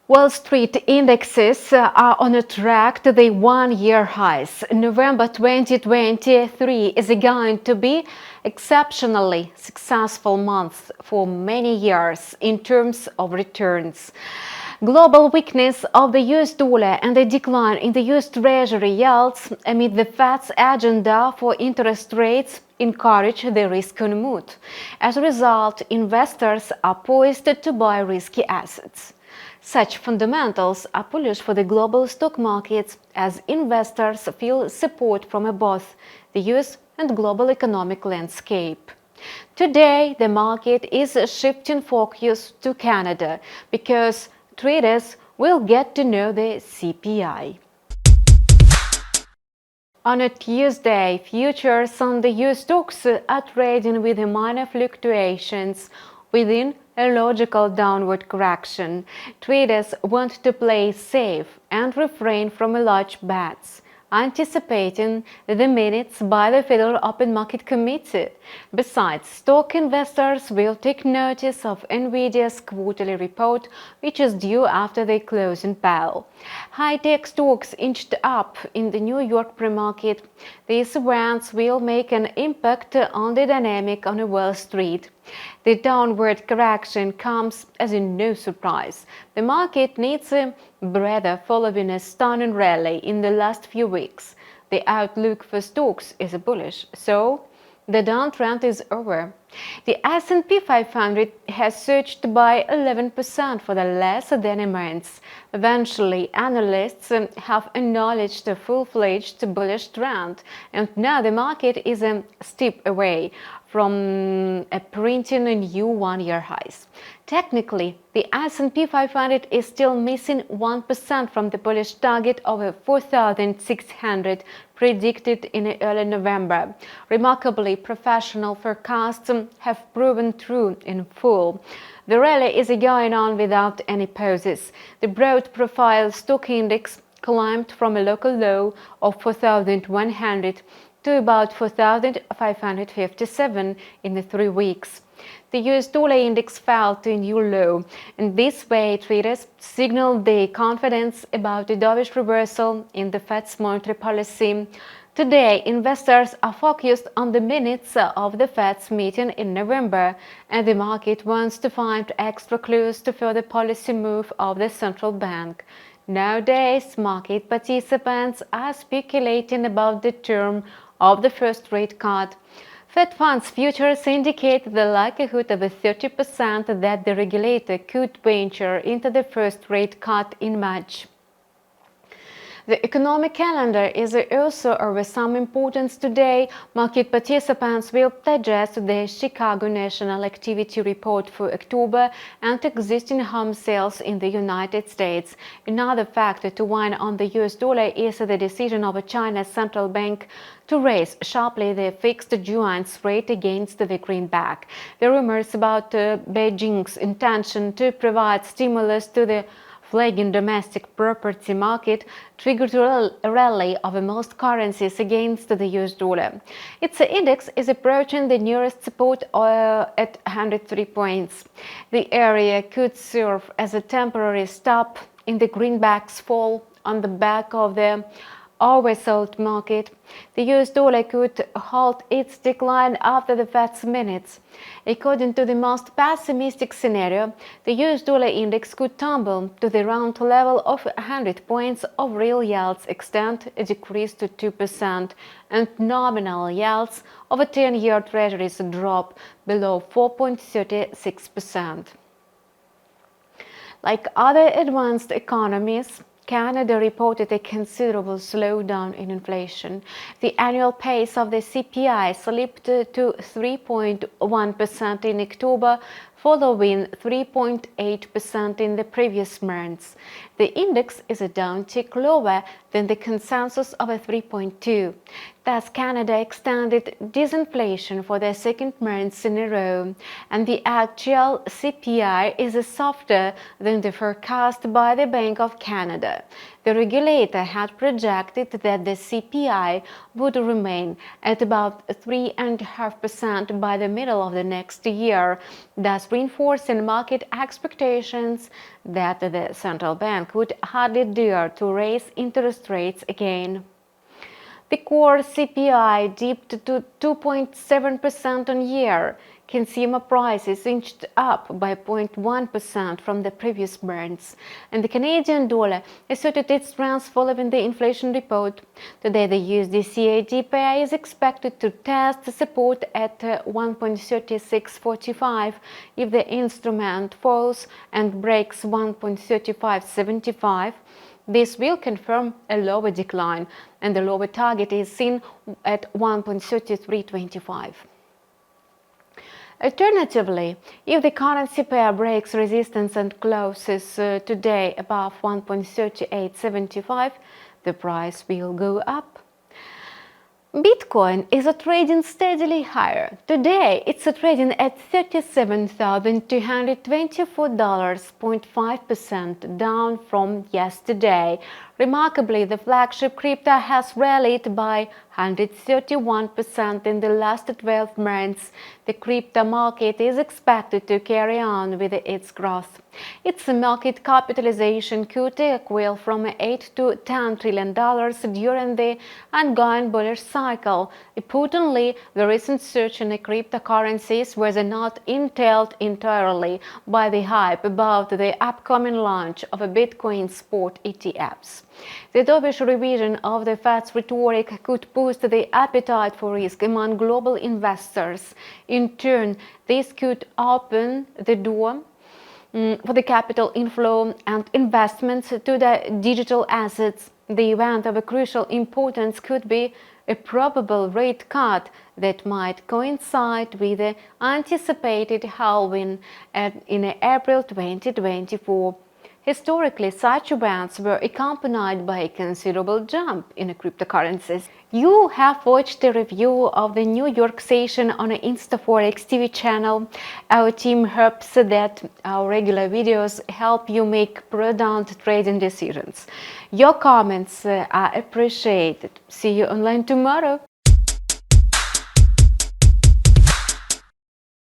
Wall Street indexes are on a track to the one-year highs. November 2023 is going to be exceptionally successful month for many years in terms of returns. Global weakness of the US dollar and the decline in the US Treasury yields amid the Fed's agenda for interest rates encourage the risk-on mood. As a result, investors are poised to buy risky assets. Such fundamentals are bullish for the global stock markets as investors feel support from both the US and global economic landscape. Today, the market is shifting focus to Canada because traders will get to know the CPI. On a Tuesday, futures on the US stocks are trading with minor fluctuations within a logical downward correction. Traders want to play safe and refrain from large bets, anticipating the minutes by the Federal Open Market Committee. Besides, stock investors will take notice of Nvidia's quarterly report, which is due after the closing bell. High-tech stocks inched up in the New York pre-market. These events will make an impact on the dynamic on Wall Street. The downward correction comes as no surprise. The market needs a breather following a stunning rally in the last few weeks. The outlook for stocks is bullish, so the downtrend is over. The S&P 500 has surged by 11% for the less than a month. Eventually, analysts have acknowledged a full-fledged bullish trend, and now the market is a step away from printing new one-year highs. Technically, the S&P 500 is still missing 1% from the bullish target of 4,600 predicted in early November. Remarkably, professional forecasts have proven true in full. The rally is going on without any pauses. The broad-profile stock index climbed from a local low of 4,100 to about 4,557 in 3 weeks. The US dollar index fell to a new low, and this way traders signaled their confidence about the dovish reversal in the Fed's monetary policy. Today, investors are focused on the minutes of the Fed's meeting in November, and the market wants to find extra clues to further policy move of the central bank. Nowadays, market participants are speculating about the term of the first rate cut. Fed funds futures indicate the likelihood of 30% that the regulator could venture into the first rate cut in March. The economic calendar is also of some importance today. Market participants will digest the Chicago National Activity Report for October and existing home sales in the United States. Another factor to wind on the US dollar is the decision of China's central bank to raise sharply the fixed yuan rate against the greenback. The rumors about Beijing's intention to provide stimulus to the flagging domestic property market triggered a rally of most currencies against the US dollar. Its index is approaching the nearest support at 103 points. The area could serve as a temporary stop in the greenback's fall on the back of the oversold market. The US dollar could halt its decline after the Fed's minutes. According to the most pessimistic scenario, the US dollar index could tumble to the round level of 100 points of real yields extend a decrease to 2%, and nominal yields of 10-year treasuries drop below 4.36%. Like other advanced economies, Canada reported a considerable slowdown in inflation. The annual pace of the CPI slipped to 3.1% in October, following 3.8% in the previous months. The index is a downtick lower than the consensus of 3.2. Thus, Canada extended disinflation for the second month in a row, and the actual CPI is softer than the forecast by the Bank of Canada. The regulator had projected that the CPI would remain at about 3.5% by the middle of the next year, thus reinforcing market expectations that the central bank would hardly dare to raise interest rates again. The core CPI dipped to 2.7% on year. Consumer prices inched up by 0.1% from the previous months, and the Canadian dollar asserted its strength following the inflation report. Today, the USD CAD pair is expected to test support at 1.3645 if the instrument falls and breaks 1.3575. This will confirm a lower decline, and the lower target is seen at 1.3325. Alternatively, if the currency pair breaks resistance and closes today above 1.3875, the price will go up. Bitcoin is trading steadily higher. Today, it's trading at $37,224, 0.5% down from yesterday. Remarkably, the flagship crypto has rallied by 131% in the last 12 months. The crypto market is expected to carry on with its growth. Its market capitalization could equal from $8 to $10 trillion during the ongoing bullish cycle. Importantly, the recent surge in cryptocurrencies was not entailed entirely by the hype about the upcoming launch of Bitcoin spot ETFs. The dovish revision of the Fed's rhetoric could boost the appetite for risk among global investors. In turn, this could open the door for the capital inflow and investments to the digital assets. The event of a crucial importance could be a probable rate cut that might coincide with the anticipated halving in April 2024. Historically, such events were accompanied by a considerable jump in cryptocurrencies. You have watched a review of the New York session on the InstaForex TV channel. Our team hopes that our regular videos help you make prudent trading decisions. Your comments are appreciated. See you online tomorrow.